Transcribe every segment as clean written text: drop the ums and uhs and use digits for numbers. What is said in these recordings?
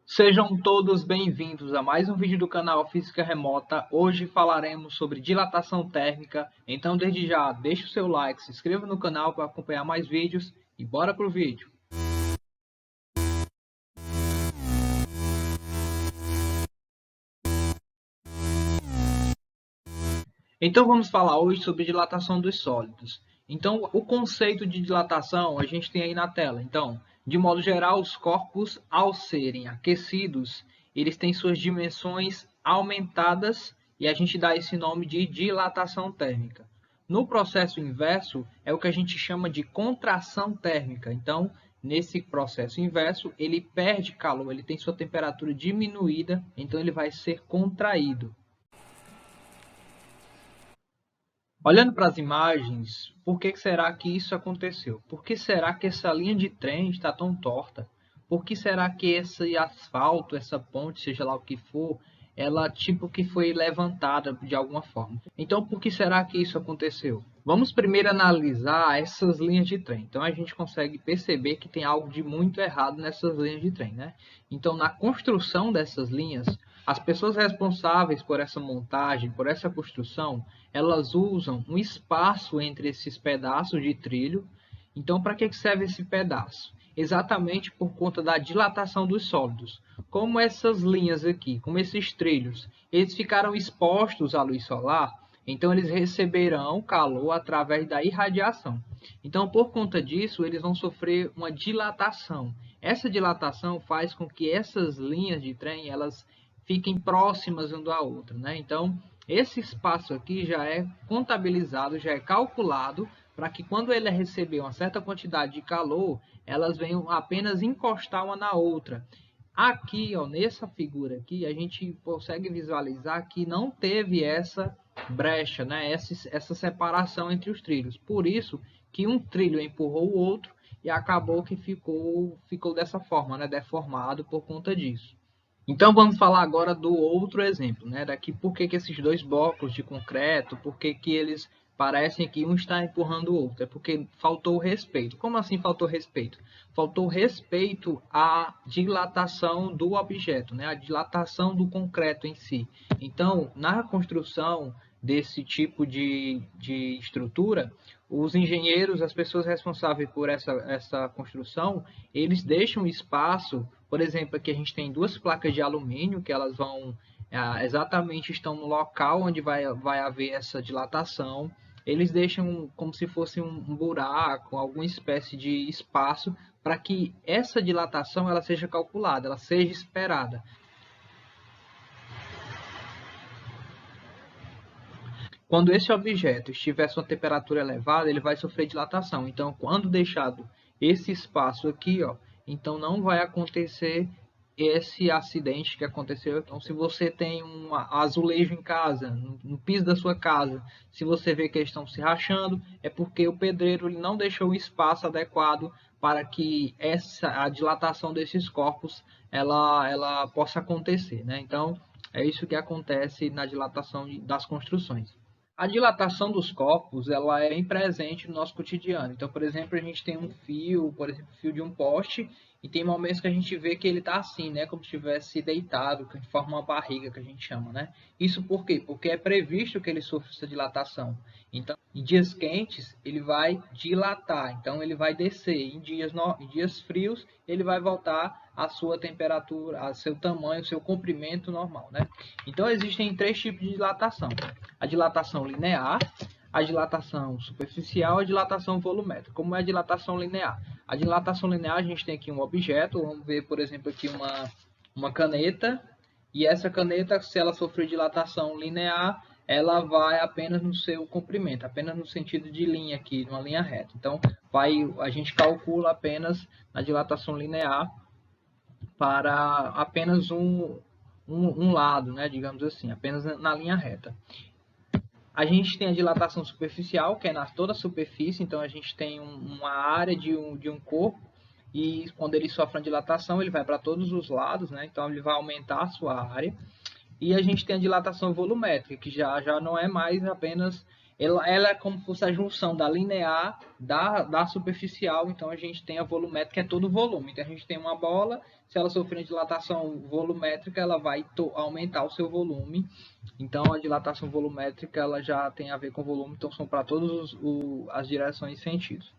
Sejam todos bem-vindos a mais um vídeo do canal Física Remota. Hoje falaremos sobre dilatação térmica, então desde já deixe o seu like, se inscreva no canal para acompanhar mais vídeos e bora pro vídeo. Então vamos falar hoje sobre dilatação dos sólidos. Então o conceito de dilatação a gente tem aí na tela. Então, de modo geral, os corpos ao serem aquecidos, eles têm suas dimensões aumentadas e a gente dá esse nome de dilatação térmica. No processo inverso é o que a gente chama de contração térmica. Então, nesse processo inverso, ele perde calor, ele tem sua temperatura diminuída, então ele vai ser contraído. Olhando para as imagens, por que será que isso aconteceu? Por que será que essa linha de trem está tão torta? Por que será que esse asfalto, essa ponte, seja lá o que for, ela tipo que foi levantada de alguma forma? Então, por que será que isso aconteceu? Vamos primeiro analisar essas linhas de trem. Então, a gente consegue perceber que tem algo de muito errado nessas linhas de trem, né? Então, na construção dessas linhas, as pessoas responsáveis por essa montagem, por essa construção, elas usam um espaço entre esses pedaços de trilho. Então, para que serve esse pedaço? Exatamente por conta da dilatação dos sólidos. Como essas linhas aqui, como esses trilhos, eles ficaram expostos à luz solar, então eles receberão calor através da irradiação. Então, por conta disso, eles vão sofrer uma dilatação. Essa dilatação faz com que essas linhas de trem, elas fiquem próximas uma da outra, né? Então, esse espaço aqui já é contabilizado, já é calculado para que quando ele receber uma certa quantidade de calor, elas venham apenas encostar uma na outra. Aqui, ó, nessa figura aqui, a gente consegue visualizar que não teve essa brecha, né? Essa separação entre os trilhos. Por isso que um trilho empurrou o outro e acabou que ficou dessa forma, né? Deformado por conta disso. Então vamos falar agora do outro exemplo, né? Daqui por que esses dois blocos de concreto, por que eles parecem que um está empurrando o outro? É porque faltou respeito. Como assim faltou respeito? Faltou respeito à dilatação do objeto, né? A dilatação do concreto em si. Então, na construção desse tipo de estrutura, os engenheiros, as pessoas responsáveis por essa construção, eles deixam espaço. Por exemplo, aqui a gente tem duas placas de alumínio que elas vão exatamente estão no local onde vai haver essa dilatação. Eles deixam como se fosse um buraco, alguma espécie de espaço para que essa dilatação ela seja calculada, ela seja esperada. Quando esse objeto estiver sua temperatura elevada, ele vai sofrer dilatação. Então, quando deixado esse espaço aqui, ó, então não vai acontecer esse acidente que aconteceu. Então, se você tem um azulejo em casa, no piso da sua casa, se você vê que eles estão se rachando, é porque o pedreiro ele não deixou o espaço adequado para que a dilatação desses corpos ela possa acontecer, né? Então, é isso que acontece na dilatação das construções. A dilatação dos corpos, ela é bem presente no nosso cotidiano. Então, por exemplo, a gente tem um fio, por exemplo, fio de um poste, e tem momentos que a gente vê que ele está assim, né, como se estivesse deitado, que forma uma barriga, que a gente chama, né? Isso por quê? Porque é previsto que ele sofra essa dilatação. Então, em dias quentes, ele vai dilatar, então ele vai descer. Em dias frios, ele vai voltar à sua temperatura, ao seu tamanho, ao seu comprimento normal, né? Então, existem três tipos de dilatação: a dilatação linear, a dilatação superficial e a dilatação volumétrica. Como é a dilatação linear? A dilatação linear, a gente tem aqui um objeto, vamos ver, por exemplo, aqui uma caneta, e essa caneta, se ela sofrer dilatação linear, ela vai apenas no seu comprimento, apenas no sentido de linha aqui, numa linha reta. Então, a gente calcula apenas na dilatação linear para apenas um lado, né, digamos assim, apenas na linha reta. A gente tem a dilatação superficial, que é na toda a superfície, então a gente tem uma área de um corpo, e quando ele sofre uma dilatação, ele vai para todos os lados, né? Então ele vai aumentar a sua área. E a gente tem a dilatação volumétrica, que já não é mais apenas ela é como se fosse a junção da linear da superficial, então a gente tem a volumétrica, que é todo o volume. Então a gente tem uma bola, se ela sofrer dilatação volumétrica, ela vai aumentar o seu volume. Então a dilatação volumétrica ela já tem a ver com volume, então são para todas as direções e sentidos.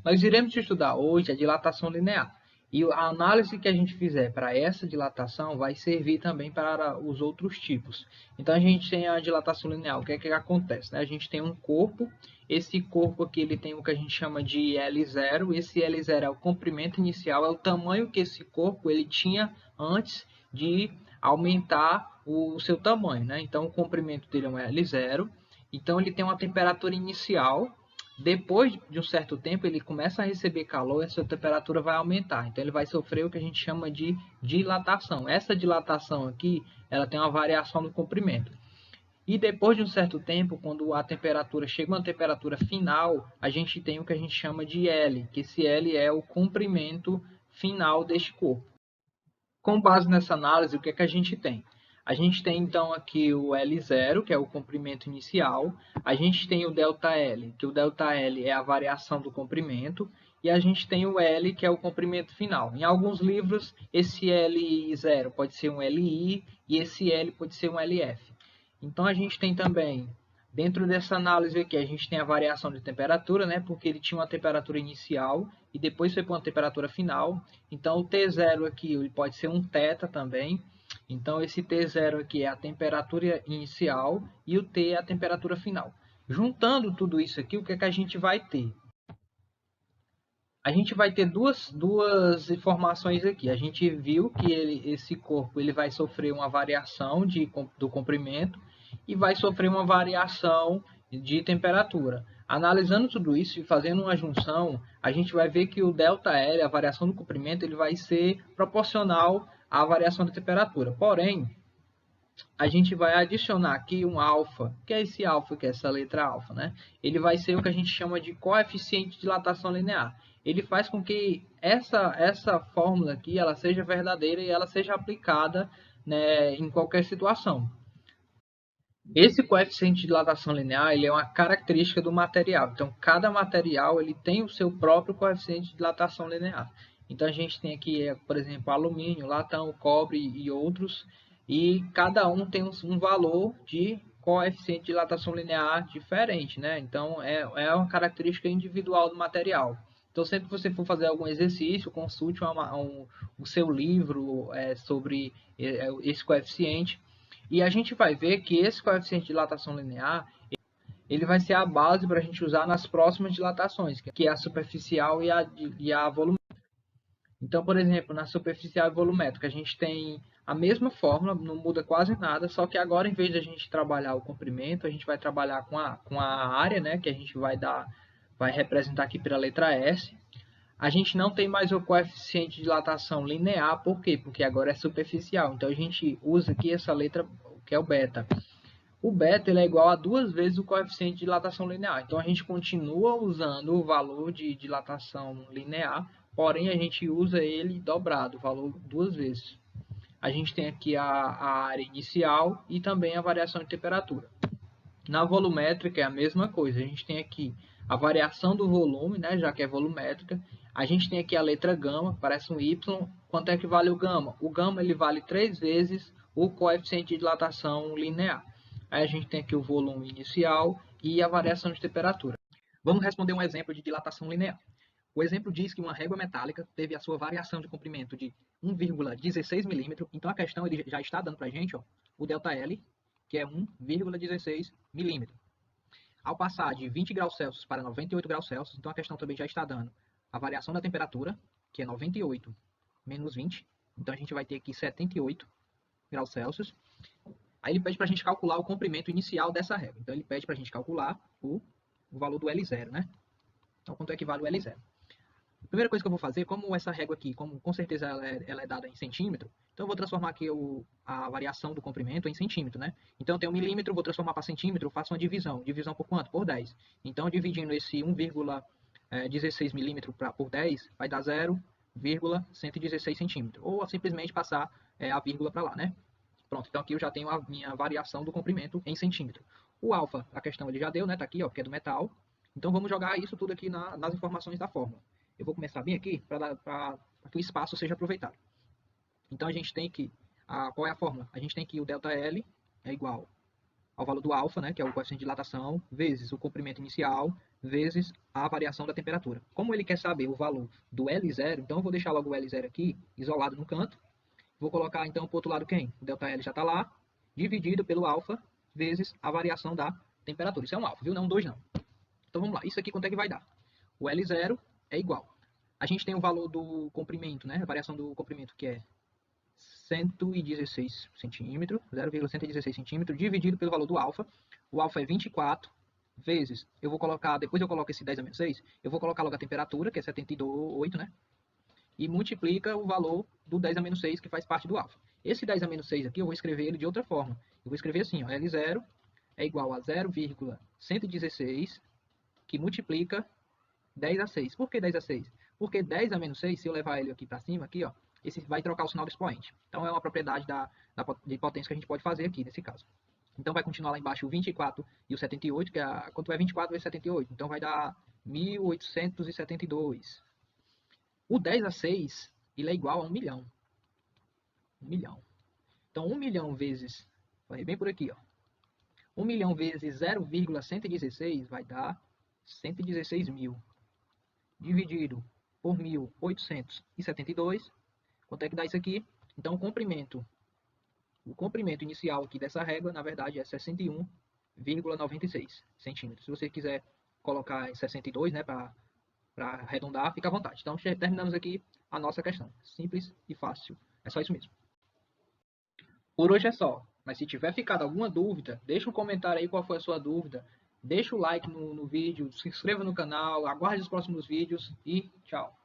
Nós iremos estudar hoje a dilatação linear. E a análise que a gente fizer para essa dilatação vai servir também para os outros tipos. Então a gente tem a dilatação linear. O que é que acontece? A gente tem um corpo. Esse corpo aqui ele tem o que a gente chama de L0. Esse L0 é o comprimento inicial, é o tamanho que esse corpo ele tinha antes de aumentar o seu tamanho. Então o comprimento dele é um L0. Então ele tem uma temperatura inicial. Depois de um certo tempo, ele começa a receber calor e a sua temperatura vai aumentar. Então, ele vai sofrer o que a gente chama de dilatação. Essa dilatação aqui, ela tem uma variação no comprimento. E depois de um certo tempo, quando a temperatura chega a uma temperatura final, a gente tem o que a gente chama de L, que esse L é o comprimento final deste corpo. Com base nessa análise, o que é que a gente tem? A gente tem então aqui o L0, que é o comprimento inicial. A gente tem o ΔL, que o ΔL é a variação do comprimento. E a gente tem o L, que é o comprimento final. Em alguns livros, esse L0 pode ser um LI e esse L pode ser um LF. Então a gente tem também, dentro dessa análise aqui, a gente tem a variação de temperatura, porque ele tinha uma temperatura inicial e depois foi para uma temperatura final. Então o T0 aqui ele pode ser um θ também. Então, esse T0 aqui é a temperatura inicial e o T é a temperatura final. Juntando tudo isso aqui, o que é que a gente vai ter? A gente vai ter duas informações aqui. A gente viu que esse corpo ele vai sofrer uma variação do comprimento e vai sofrer uma variação de temperatura. Analisando tudo isso e fazendo uma junção, a gente vai ver que o ΔL, a variação do comprimento, ele vai ser proporcional à variação da temperatura. Porém, a gente vai adicionar aqui um alfa. O que é esse alfa? Que é essa letra alfa, Ele vai ser o que a gente chama de coeficiente de dilatação linear. Ele faz com que essa fórmula aqui ela seja verdadeira e ela seja aplicada, em qualquer situação. Esse coeficiente de dilatação linear ele é uma característica do material. Então, cada material ele tem o seu próprio coeficiente de dilatação linear. Então, a gente tem aqui, por exemplo, alumínio, latão, cobre e outros. E cada um tem um valor de coeficiente de dilatação linear diferente. Então, é uma característica individual do material. Então, sempre que você for fazer algum exercício, consulte o seu livro sobre esse coeficiente. E a gente vai ver que esse coeficiente de dilatação linear ele vai ser a base para a gente usar nas próximas dilatações, que é a superficial e a volumétrica. Então, por exemplo, na superficial e volumétrica, a gente tem a mesma fórmula, não muda quase nada, só que agora, em vez de a gente trabalhar o comprimento, a gente vai trabalhar com a área, que a gente vai representar aqui pela letra S. A gente não tem mais o coeficiente de dilatação linear, por quê? Porque agora é superficial. Então, a gente usa aqui essa letra, que é o beta. O beta ele é igual a 2 vezes o coeficiente de dilatação linear. Então, a gente continua usando o valor de dilatação linear, porém, a gente usa ele dobrado, o valor 2 vezes. A gente tem aqui a área inicial e também a variação de temperatura. Na volumétrica é a mesma coisa. A gente tem aqui a variação do volume, já que é volumétrica. A gente tem aqui a letra gama, parece um Y. Quanto é que vale o gama? O gama ele vale 3 vezes o coeficiente de dilatação linear. Aí a gente tem aqui o volume inicial e a variação de temperatura. Vamos responder um exemplo de dilatação linear. O exemplo diz que uma régua metálica teve a sua variação de comprimento de 1,16 milímetro. Então a questão ele já está dando para a gente o ΔL, que é 1,16 milímetro. Ao passar de 20 graus Celsius para 98 graus Celsius, então a questão também já está dando a variação da temperatura, que é 98 menos 20. Então a gente vai ter aqui 78 graus Celsius. Aí ele pede para a gente calcular o comprimento inicial dessa régua. Então ele pede para a gente calcular o valor do L0, Então quanto é que vale o L0? A primeira coisa que eu vou fazer, como essa régua aqui, como com certeza ela é dada em centímetro, então eu vou transformar aqui a variação do comprimento em centímetro, Então eu tenho milímetro, vou transformar para centímetro, eu faço uma divisão. Divisão por quanto? Por 10. Então dividindo esse 1,16 milímetro por 10, vai dar 0,116 centímetros. Ou simplesmente passar a vírgula para lá, Pronto, então aqui eu já tenho a minha variação do comprimento em centímetro. O alfa, a questão ele já deu, né? Tá aqui, ó, porque é do metal. Então vamos jogar isso tudo aqui nas informações da fórmula. Eu vou começar bem aqui para que o espaço seja aproveitado. Então a gente tem que, qual é a fórmula? A gente tem que o ΔL é igual ao valor do alfa, né, que é o coeficiente de dilatação, vezes o comprimento inicial, vezes a variação da temperatura. Como ele quer saber o valor do L0, então eu vou deixar logo o L0 aqui, isolado no canto. Vou colocar então para o outro lado quem? O ΔL já está lá, dividido pelo alfa, vezes a variação da temperatura. Isso é um alfa, viu? Não um 2 não. Então vamos lá, isso aqui quanto é que vai dar? O L0 é igual. A gente tem o valor do comprimento, né? A variação do comprimento, que é 116 centímetros, 0,116 centímetros, dividido pelo valor do alfa. O alfa é 24 vezes, eu vou colocar, depois eu coloco esse 10 a menos 6, eu vou colocar logo a temperatura, que é 78, né? E multiplica o valor do 10 a menos 6, que faz parte do alfa. Esse 10 a menos 6 aqui, eu vou escrever ele de outra forma. Eu vou escrever assim, ó, L0 é igual a 0,116, que multiplica 10 a 6. Por que 10 a 6? Porque 10 a menos 6, se eu levar ele aqui para cima, aqui, ó, esse vai trocar o sinal do expoente. Então é uma propriedade de potência que a gente pode fazer aqui, nesse caso. Então vai continuar lá embaixo o 24 e o 78, que é quanto é 24 vezes 78? Então vai dar 1872. O 10 a 6, ele é igual a 1 milhão. 1 milhão. Então 1 milhão vezes, vai bem por aqui, ó. 1 milhão vezes 0,116 vai dar 116 mil. Dividido por 1.872. Quanto é que dá isso aqui? Então o comprimento inicial aqui dessa régua, na verdade, é 61,96 centímetros. Se você quiser colocar em 62, né, para arredondar, fica à vontade. Então terminamos aqui a nossa questão. Simples e fácil. É só isso mesmo. Por hoje é só. Mas se tiver ficado alguma dúvida, deixa um comentário aí qual foi a sua dúvida. Deixa o like no vídeo, se inscreva no canal, aguarde os próximos vídeos e tchau.